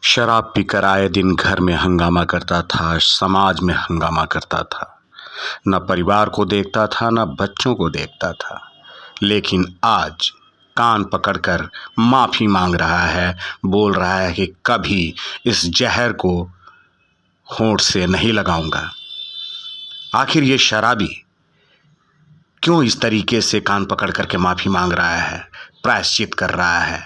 शराब पीकर आए दिन घर में हंगामा करता था, समाज में हंगामा करता था। न परिवार को देखता था, न बच्चों को देखता था। लेकिन आज कान पकड़कर माफी मांग रहा है, बोल रहा है कि कभी इस जहर को होंठ से नहीं लगाऊंगा। आखिर ये शराबी क्यों इस तरीके से कान पकड़ करके माफी मांग रहा है, प्रायश्चित कर रहा है,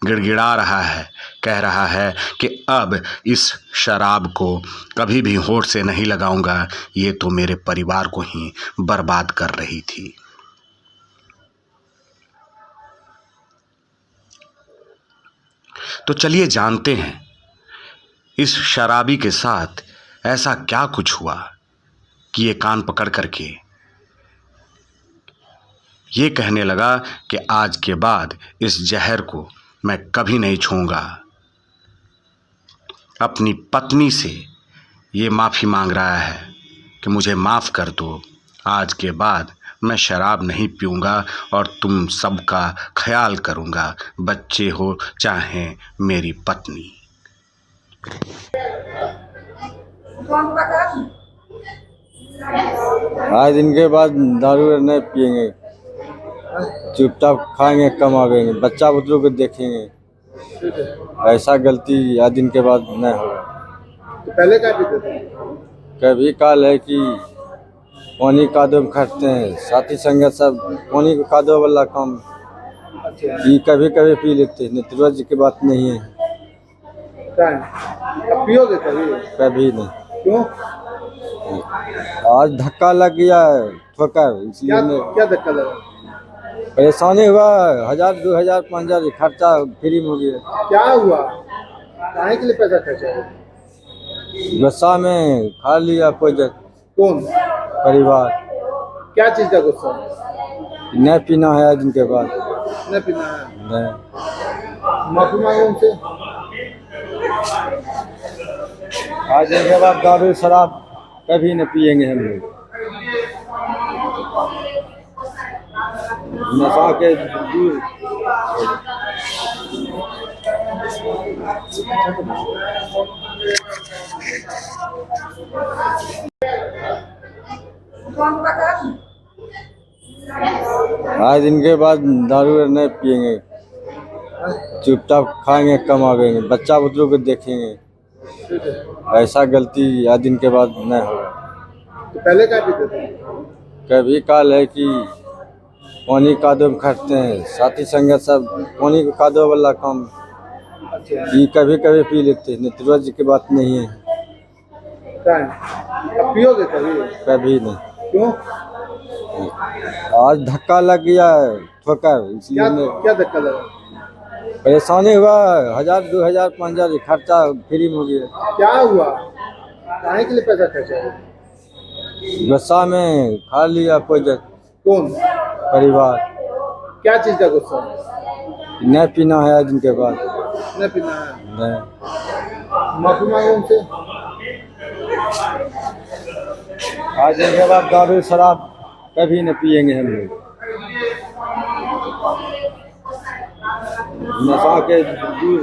गिड़गिड़ा रहा है, कह रहा है कि अब इस शराब को कभी भी होंठ से नहीं लगाऊंगा, ये तो मेरे परिवार को ही बर्बाद कर रही थी। तो चलिए जानते हैं इस शराबी के साथ ऐसा क्या कुछ हुआ कि ये कान पकड़ करके ये कहने लगा कि आज के बाद इस जहर को मैं कभी नहीं छूऊंगा। अपनी पत्नी से ये माफ़ी मांग रहा है कि मुझे माफ़ कर दो, आज के बाद मैं शराब नहीं पीऊँगा और तुम सबका ख्याल करूँगा, बच्चे हो चाहे मेरी पत्नी। आज इनके बाद दारू नहीं पिएंगे, चुपचाप खाएंगे, कमाएंगे, बच्चा बुतरू को देखेंगे। ऐसा गलती आज दिन के बाद नहीं होगा। तो पहले क्या पीते थे? कभी काल है कि पानी कादो में खटते हैं, साथी संगत सब पानी को कादो वाला काम ये कभी कभी पी लेते हैं, नहीं रोज की बात नहीं है। अब पियोगे कभी? कभी नहीं। क्यों? आज धक्का लग गया ठोकर, इसलिए क्या धक्का लगा? परेशानी हुआ, 1000 2000 5000 खर्चा फ्री में हो गया। क्या हुआ? काहे के लिए पैसा खर्चा? गुस्सा में खा लिया पोजन। कौन? परिवार। क्या चीज का गुस्सा? नहीं पीना है आज इनके बाद। नहीं पीना है? नहीं। माफी मांगो उनसे। आज इनके बाद दारू शराब कभी न पिएंगे हम लोग। नशा के दूर। आज इनके बाद दारू नहीं पिएंगे, चुपचाप खाएंगे, कमाएंगे, बच्चा बुतरू को देखेंगे। ऐसा गलती आज दिन के बाद नहीं होगा। तो पहले क्या पीते थे? कभी काल है कि पानी कादो में खटते हैं, साथी संगत सब पानी को कादो वाला काम ये कभी कभी पी लेते हैं, नहीं रोज की बात नहीं है। अब पियोगे कभी? कभी नहीं। क्यों? आज धक्का लग गया ठोकर, इसलिए क्या धक्का लगा? परेशानी हुआ, 1000 2000 5000 खर्चा फ्री में हो गया। क्या हुआ? काहे के लिए पैसा खर्चा? गुस्सा में खा लिया पोजन। कौन? परिवार। क्या चीज का गुस्सा? नहीं पीना है आज इनके बाद। नहीं पीना है? नहीं। माफी मांगो उनसे। आज इनके बाद दारू शराब कभी न पिएंगे हम लोग। नशा के दूर।